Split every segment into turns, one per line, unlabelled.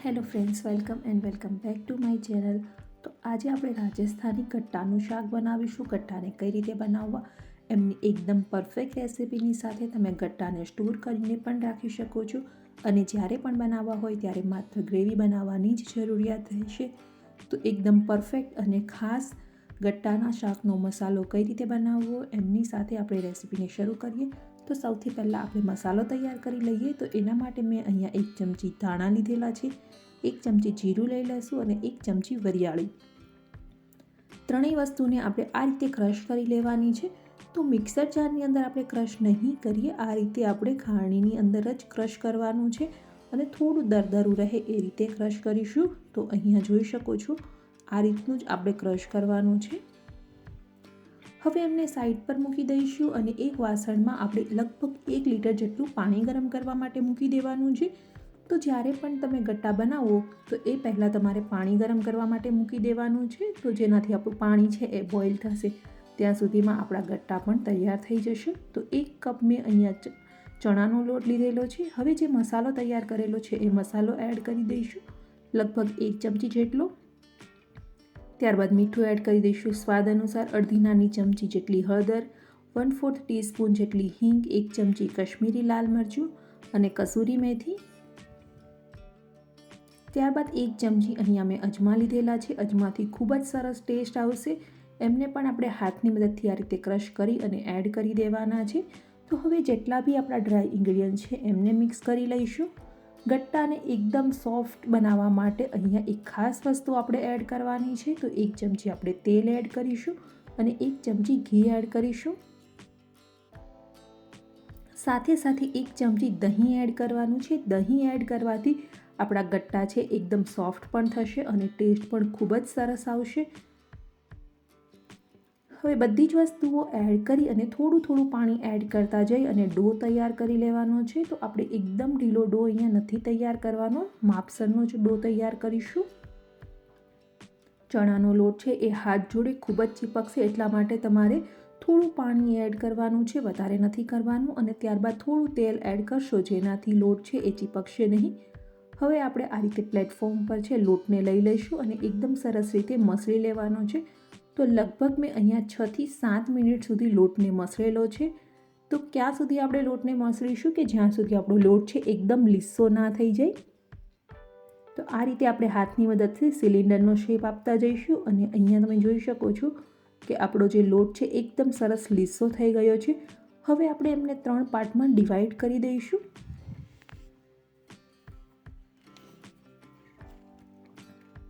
Hello friends, welcome back to my channel. તો આજે આપણે રાજસ્થાની ગટ્ટાનું શાક બનાવીશું. ગટ્ટાને કઈ રીતે બનાવવા એમની એકદમ પરફેક્ટ રેસિપીની સાથે તમે ગટ્ટાને સ્ટોર કરીને પણ રાખી શકો છો અને જ્યારે પણ બનાવવા હોય ત્યારે માત્ર ગ્રેવી બનાવવાની જ જરૂરિયાત રહેશે. તો એકદમ પરફેક્ટ અને ખાસ ગટ્ટાના શાકનો મસાલો કઈ રીતે બનાવવો એમની સાથે આપણે રેસિપીને શરૂ કરીએ. તો સૌથી પહેલાં આપણે મસાલો તૈયાર કરી લઈએ. તો એના માટે મેં અહીંયા 1 ચમચી ધાણા લીધેલા છે, 1 ચમચી જીરું લઈ લઈશું અને 1 ચમચી વરિયાળી. ત્રણેય વસ્તુને આપણે આ રીતે ક્રશ કરી લેવાની છે. તો મિક્સર જારની અંદર આપણે ક્રશ નહીં કરીએ, આ રીતે આપણે ખાણીની અંદર જ ક્રશ કરવાનું છે અને થોડું દરદરું રહે એ રીતે ક્રશ કરીશું. તો અહીંયા જોઈ શકો છો આ રીતનું જ આપણે ક્રશ કરવાનું છે. હવે એમને સાઈડ પર મૂકી દઈશું અને એક વાસણમાં આપણે લગભગ 1 લીટર જેટલું પાણી ગરમ કરવા માટે મૂકી દેવાનું છે. તો જ્યારે પણ તમે ગટ્ટા બનાવો તો એ પહેલાં તમારે પાણી ગરમ કરવા માટે મૂકી દેવાનું છે. તો જેનાથી આપણું પાણી છે એ બોઇલ થશે, ત્યાં સુધીમાં આપણા ગટ્ટા પણ તૈયાર થઈ જશે. તો 1 કપ મેં અહીંયા ચણાનો લોટ લીધેલો છે. હવે જે મસાલો તૈયાર કરેલો છે એ મસાલો એડ કરી દઈશું, લગભગ 1 ચમચી જેટલો. ત્યારબાદ મીઠું એડ કરી દઈશું સ્વાદ અનુસાર, અડધી નાની ચમચી જેટલી હળદર, 1/4 ટીસ્પૂન જેટલી હિંગ, 1 ચમચી કશ્મીરી લાલ મરચું અને કસૂરી મેથી. ત્યારબાદ 1 ચમચી અહીંયા મેં અજમા લીધેલા છે. અજમાથી ખૂબ જ સરસ ટેસ્ટ આવશે. એમને પણ આપણે હાથની મદદથી આ રીતે ક્રશ કરી અને એડ કરી દેવાના છે. તો હવે જેટલા બી આપણા ડ્રાય ઇન્ગ્રીડિયન્ટ છે એમને મિક્સ કરી લઈશું. ગટ્ટાને એકદમ સોફ્ટ બનાવવા માટે અહીંયા એક ખાસ વસ્તુ આપણે એડ કરવાની છે. તો 1 ચમચી આપણે તેલ એડ કરીશું અને 1 ચમચી ઘી એડ કરીશું. સાથે 1 ચમચી દહીં એડ કરવાનું છે. દહીં એડ કરવાથી આપણા ગટ્ટા છે એકદમ સોફ્ટ પણ થશે અને ટેસ્ટ પણ ખૂબ જ સરસ આવશે. હવે બધી જ વસ્તુઓ એડ કરી અને થોડું પાણી એડ કરતા જઈ અને ડો તૈયાર કરી લેવાનો છે. તો આપણે એકદમ ઢીલો ડો અહીંયા નથી તૈયાર કરવાનો, માપસરનો જ ડો તૈયાર કરીશું. ચણાનો લોટ છે એ હાથ જોડે ખૂબ જ ચીપકશે, એટલા માટે તમારે થોડું પાણી એડ કરવાનું છે, વધારે નથી કરવાનું. અને ત્યારબાદ થોડું તેલ એડ કરશો જેનાથી લોટ છે એ ચીપકશે નહીં. હવે આપણે આ રીતે પ્લેટફોર્મ પર છે લોટને લઈ લઈશું અને એકદમ સરસ રીતે મસળી લેવાનો છે. તો લગભગ મેં અહીંયા 6 થી 7 મિનિટ સુધી લોટને મસળેલો છે. તો ક્યાં સુધી આપણે લોટને મસળીશું કે જ્યાં સુધી આપણો લોટ છે એકદમ લીસો ના થઈ જાય. તો આ રીતે આપણે હાથની મદદથી સિલિન્ડરનો શેપ આપતા જઈશું અને અહીંયા તમે જોઈ શકો છો કે આપણો જે લોટ છે એકદમ સરસ લીસો થઈ ગયો છે. હવે આપણે એમને 3 પાર્ટમાં ડિવાઈડ કરી દઈશું.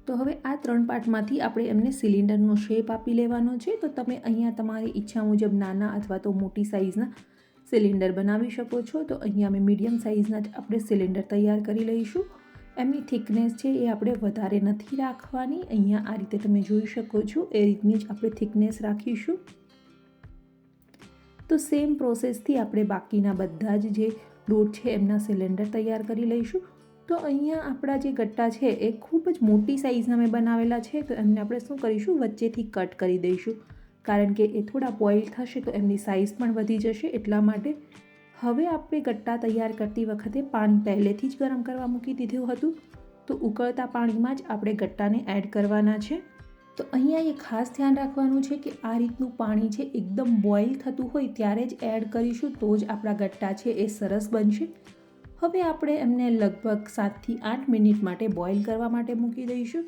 તો હવે આ 3 પાર્ટમાંથી આપણે એમને સિલિન્ડરનો શેપ આપી લેવાનો છે. તો તમે અહીંયા તમારી ઈચ્છા મુજબ નાના અથવા તો મોટી સાઇઝના સિલિન્ડર બનાવી શકો છો. તો અહીંયા અમે મીડિયમ સાઇઝના જ આપણે સિલિન્ડર તૈયાર કરી લઈશું. એમની થિકનેસ છે એ આપણે વધારે નથી રાખવાની. અહીંયા આ રીતે તમે જોઈ શકો છો એ રીતની જ આપણે થિકનેસ રાખીશું. તો સેમ પ્રોસેસથી આપણે બાકીના બધા જ જે લોટ છે એમના સિલિન્ડર તૈયાર કરી લઈશું. તો અહીંયા આપણા જે ગટ્ટા છે એ ખૂબ જ મોટી સાઇઝના મેં બનાવેલા છે. તો એમને આપણે શું કરીશું, વચ્ચેથી કટ કરી દઈશું, કારણ કે એ થોડા બોઇલ થશે તો એમની સાઇઝ પણ વધી જશે, એટલા માટે. હવે આપણે ગટ્ટા તૈયાર કરતી વખતે પાણી પહેલેથી જ ગરમ કરવા મૂકી દીધું હતું. તો ઉકળતા પાણીમાં જ આપણે ગટ્ટાને એડ કરવાના છે. તો અહીંયા એ ખાસ ધ્યાન રાખવાનું છે કે આ રીતનું પાણી છે એકદમ બોઇલ થતું હોય ત્યારે જ એડ કરીશું, તો જ આપણા ગટ્ટા છે એ સરસ બનશે. હવે આપણે એમને લગભગ 7 થી 8 મિનિટ માટે બોઇલ કરવા માટે મૂકી દઈશું.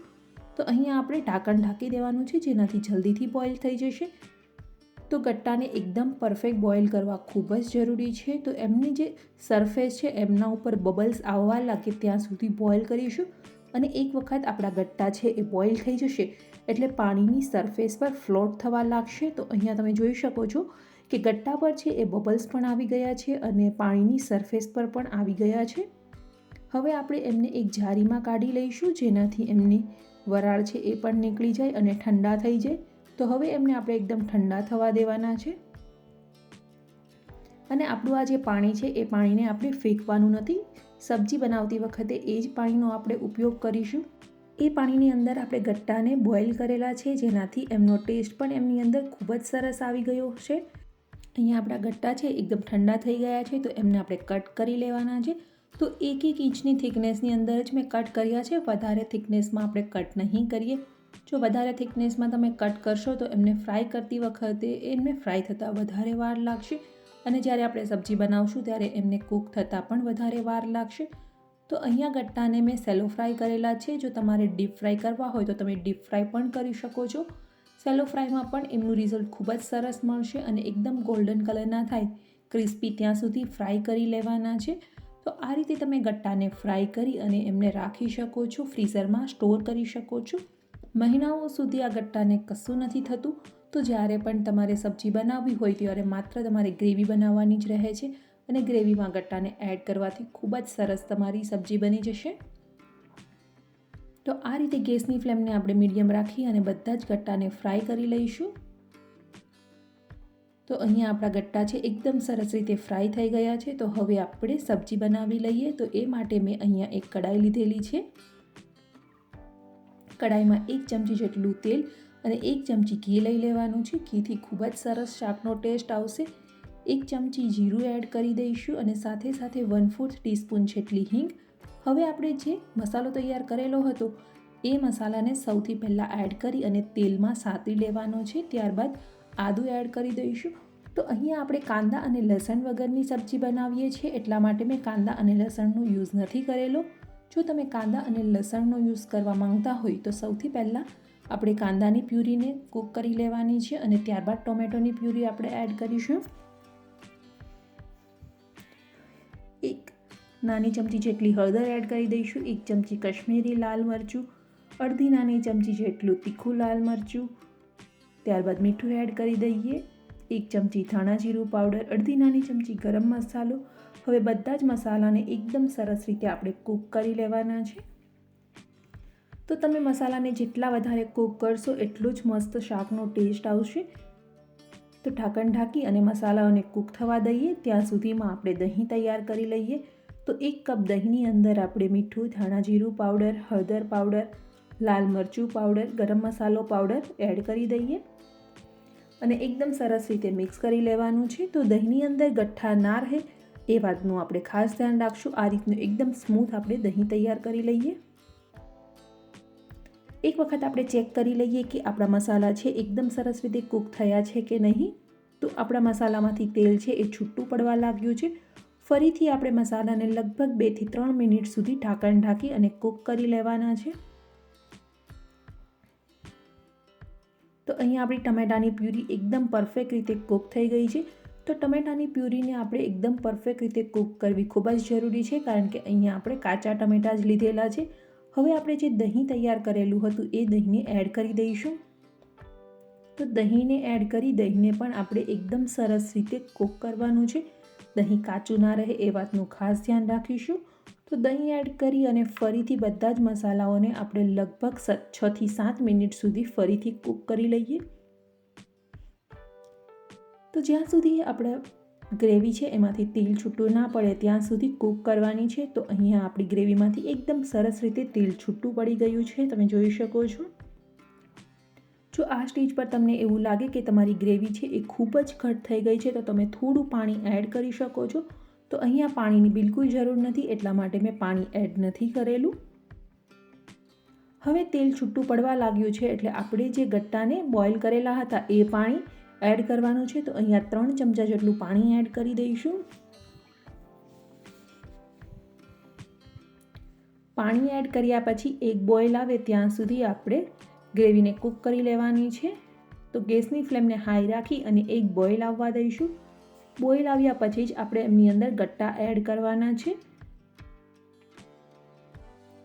તો અહીંયા આપણે ઢાંકણ ઢાંકી દેવાનું છે જેનાથી જલ્દીથી બોઇલ થઈ જશે. તો ગટ્ટાને એકદમ પરફેક્ટ બોઇલ કરવા ખૂબ જ જરૂરી છે. તો એમની જે સરફેસ છે એમના ઉપર બબલ્સ આવવા લાગે ત્યાં સુધી બોઇલ કરીશું. અને એક વખત આપણા ગટ્ટા છે એ બોઇલ થઈ જશે એટલે પાણીની સરફેસ પર ફ્લોટ થવા લાગશે. તો અહીંયા તમે જોઈ શકો છો કે ગટ્ટા પર છે એ બબલ્સ પણ આવી ગયા છે અને પાણીની સરફેસ પર પણ આવી ગયા છે. હવે આપણે એમને એક જારીમાં કાઢી લઈશું જેનાથી એમની વરાળ છે એ પણ નીકળી જાય અને ઠંડા થઈ જાય. તો હવે એમને આપણે એકદમ ઠંડા થવા દેવાના છે. અને આપણું આ જે પાણી છે એ પાણીને આપણે ફેંકવાનું નથી. સબ્જી બનાવતી વખતે એ જ પાણીનો આપણે ઉપયોગ કરીશું. એ પાણીની અંદર આપણે ગટ્ટાને બોઇલ કરેલા છે જેનાથી એમનો ટેસ્ટ પણ એમની અંદર ખૂબ જ સરસ આવી ગયો છે. અહીંયા આપણા ગટ્ટા છે એકદમ ઠંડા થઈ ગયા છે. તો એમને આપણે કટ કરી લેવાના છે. તો 1 ઇંચની થિકનેસની અંદર જ મેં કટ કર્યા છે. વધારે થિકનેસમાં આપણે કટ નહીં કરીએ. જો વધારે થિકનેસમાં તમે કટ કરશો તો એમને ફ્રાય કરતી વખતે એમને ફ્રાય થતાં વધારે વાર લાગશે અને જ્યારે આપણે સબ્જી બનાવશું ત્યારે એમને કૂક થતાં પણ વધારે વાર લાગશે. તો અહીંયા ગટ્ટાને મેં સેલો ફ્રાય કરેલા છે. જો તમારે ડીપ ફ્રાય કરવા હોય તો તમે ડીપ ફ્રાય પણ કરી શકો છો. સેલો ફ્રાયમાં પણ એમનું રિઝલ્ટ ખૂબ જ સરસ મળશે અને એકદમ ગોલ્ડન કલરના થાય ક્રિસ્પી ત્યાં સુધી ફ્રાય કરી લેવાના છે. તો આ રીતે તમે ગટ્ટાને ફ્રાય કરી અને એમને રાખી શકો છો, ફ્રીઝરમાં સ્ટોર કરી શકો છો. મહિનાઓ સુધી આ ગટ્ટાને કશું નથી થતું. તો જ્યારે પણ તમારે સબ્જી બનાવવી હોય ત્યારે માત્ર તમારે ગ્રેવી બનાવવાની જ રહે છે અને ગ્રેવીમાં ગટ્ટાને એડ કરવાથી ખૂબ જ સરસ તમારી સબ્જી બની જશે. તો આ રીતે ગેસની ફ્લેમને આપણે મીડિયમ રાખી અને બધા જ ગટ્ટાને ફ્રાય કરી લઈશું. તો અહીંયા આપણા ગટ્ટા છે એકદમ સરસ રીતે ફ્રાય થઈ ગયા છે. તો હવે આપણે સબ્જી બનાવી લઈએ. તો એ માટે મેં અહીંયા એક કડાઈ લીધેલી છે. કડાઈમાં 1 ચમચી જેટલું તેલ અને 1 ચમચી ઘી લઈ લેવાનું છે. ઘીથી ખૂબ જ સરસ શાકનો ટેસ્ટ આવશે. 1 ચમચી જીરું એડ કરી દઈશું અને સાથે સાથે 1/4 ટીસ્પૂન જેટલી હિંગ. હવે આપણે જે મસાલો તૈયાર કરેલો હતો એ મસાલાને સૌથી પહેલાં એડ કરી અને તેલમાં સાતળી લેવાનો છે. ત્યારબાદ આદું એડ કરી દઈશું. તો અહીંયા આપણે કાંદા અને લસણ વગરની સબ્જી બનાવીએ છીએ એટલા માટે મેં કાંદા અને લસણનો યુઝ નથી કરેલો. જો તમે કાંદા અને લસણનો યુઝ કરવા માંગતા હોય તો સૌથી પહેલાં આપણે કાંદાની પ્યુરીને કૂક કરી લેવાની છે અને ત્યારબાદ ટોમેટોની પ્યુરી આપણે એડ કરીશું. 1 નાની ચમચી જેટલી હળદર એડ કરી દઈશું. 1 ચમચી કશ્મીરી લાલ મરચું, અડધી નાની ચમચી જેટલું તીખું લાલ મરચું. ત્યારબાદ મીઠું એડ કરી દઈએ. 1 ચમચી ધાણા જીરું પાવડર, અડધી નાની ચમચી ગરમ મસાલો. હવે બધા જ મસાલાને એકદમ સરસ રીતે આપણે કૂક કરી લેવાના છે. તો તમે મસાલાને જેટલા વધારે કૂક કરશો એટલું જ મસ્ત શાકનો ટેસ્ટ આવશે. તો ઢાંકણ ઢાંકી અને મસાલાઓને કૂક થવા દઈએ. ત્યાં સુધીમાં આપણે દહીં તૈયાર કરી લઈએ. તો 1 કપ દહીંની અંદર આપણે મીઠું, ધાણા જીરું પાવડર, હળદર પાવડર, લાલ મરચું પાવડર, ગરમ મસાલો પાવડર એડ કરી દઈએ અને એકદમ સરસ રીતે મિક્સ કરી લેવાનું છે. તો દહીંની અંદર ગઠ્ઠા ના રહે એ વાતનું આપણે ખાસ ધ્યાન રાખશું. આ રીતનું એકદમ સ્મૂથ આપણે દહીં તૈયાર કરી લઈએ. એક વખત આપણે ચેક કરી લઈએ કે આપણા મસાલા છે એકદમ સરસ રીતે કૂક થયા છે કે નહીં. તો આપણા મસાલામાંથી તેલ છે એ છૂટું પડવા લાગ્યું છે. ફરીથી આપણે મસાલાને લગભગ 2 થી 3 મિનિટ સુધી ઢાંકણ ઢાંકી અને કૂક કરી લેવાના છે. તો અહીંયા આપણી ટમેટાની પ્યુરી એકદમ પરફેક્ટ રીતે કૂક થઈ ગઈ છે. તો ટમેટાની પ્યુરીને આપણે એકદમ પરફેક્ટ રીતે કૂક કરવી ખૂબ જ જરૂરી છે કારણ કે અહીંયા આપણે કાચા ટમેટા જ લીધેલા છે. હવે આપણે જે દહીં તૈયાર કરેલું હતું એ દહીંને એડ કરી દઈશું. તો દહીંને એડ કરી દહીંને પણ આપણે એકદમ સરસ રીતે કૂક કરવાનું છે. દહીં કાચું ના રહે એ વાતનું ખાસ ધ્યાન રાખીશું. તો દહીં એડ કરી અને ફરીથી બધા જ મસાલાઓને આપણે લગભગ 6 થી 7 મિનિટ સુધી ફરીથી કૂક કરી લઈએ. તો જ્યાં સુધી આપણે ગ્રેવી છે એમાંથી તેલ છૂટું ના પડે ત્યાં સુધી કૂક કરવાની છે. તો અહીંયા આપણી ગ્રેવીમાંથી એકદમ સરસ રીતે તેલ છૂટું પડી ગયું છે, તમે જોઈ શકો છો. જો આ સ્ટેજ પર તમને એવું લાગે કે તમારી ગ્રેવી છે એ ખૂબ જ ઘટ થઈ ગઈ છે તો તમે થોડું પાણી એડ કરી શકો છો. તો અહીંયા પાણીની બિલકુલ જરૂર નથી એટલા માટે મેં પાણી એડ નથી કરેલું. હવે તેલ છૂટું પડવા લાગ્યું છે એટલે આપણે જે ગટ્ટાને બોઇલ કરેલા હતા એ પાણી એડ કરવાનું છે. તો અહીંયા 3 ચમચા જેટલું પાણી એડ કરી દઈશું. પાણી એડ કર્યા પછી એક બોઇલ આવે ત્યાં સુધી આપણે ગ્રેવીને કૂક કરી લેવાની છે. તો ગેસની ફ્લેમને હાઈ રાખી અને એક બોઇલ આવવા દઈશું. બોઇલ આવ્યા પછી જ આપણે એમની અંદર ગટ્ટા એડ કરવાના છે.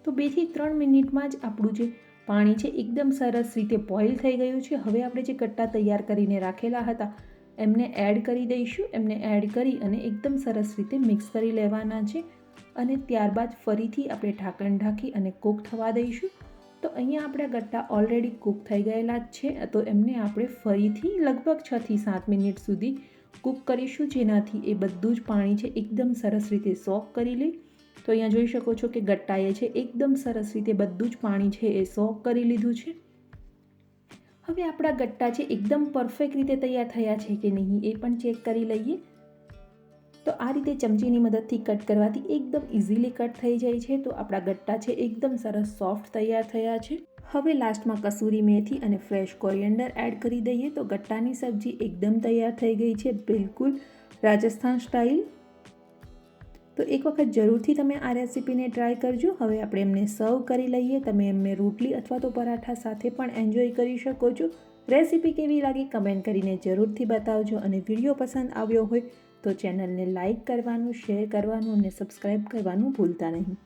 તો 2 થી 3 મિનિટમાં જ આપણું જે પાણી છે એકદમ સરસ રીતે બોઇલ થઈ ગયું છે. હવે આપણે જે ગટ્ટા તૈયાર કરીને રાખેલા હતા એમને એડ કરી દઈશું. એમને એડ કરી અને એકદમ સરસ રીતે મિક્સ કરી લેવાના છે અને ત્યારબાદ ફરીથી આપણે ઢાંકણ ઢાંકી અને કૂક થવા દઈશું. તો અહીંયા આપણા ગટ્ટા ઓલરેડી કૂક થઈ ગયેલા જ છે. તો એમને આપણે ફરીથી લગભગ 6 થી 7 મિનિટ સુધી કૂક કરીશું જેનાથી એ બધું જ પાણી છે એકદમ સરસ રીતે સોક કરી લે. તો અહીંયા જોઈ શકો છો કે ગટ્ટાએ છે એકદમ સરસ રીતે બધું જ પાણી છે એ સોક કરી લીધું છે. હવે આપણા ગટ્ટા છે એકદમ પરફેક્ટ રીતે તૈયાર થયા છે કે નહીં એ પણ ચેક કરી લઈએ. તો આ રીતે ચમચીની મદદથી કટ કરવાથી એકદમ ઇઝીલી કટ થઈ જાય છે. તો આપણા ગટ્ટા છે એકદમ સરસ સોફ્ટ તૈયાર થયા છે. હવે લાસ્ટમાં કસૂરી મેથી અને ફ્રેશ કોરિએન્ડર એડ કરી દઈએ તો ગટ્ટાની સબ્જી એકદમ તૈયાર થઈ ગઈ છે, બિલકુલ રાજસ્થાન સ્ટાઇલ. તો એક વખત જરૂરથી તમે આ રેસીપીને ટ્રાય કરજો. હવે આપણે એમને સર્વ કરી લઈએ. તમે એમને રોટલી અથવા તો પરાઠા સાથે પણ એન્જોય કરી શકો છો. રેસીપી કેવી લાગી કમેન્ટ કરીને જરૂરથી બતાવજો અને વિડીયો પસંદ આવ્યો હોય તો ચેનલને લાઇક કરવાનું, શેર કરવાનું અને સબસ્ક્રાઈબ કરવાનું ભૂલતા નહીં.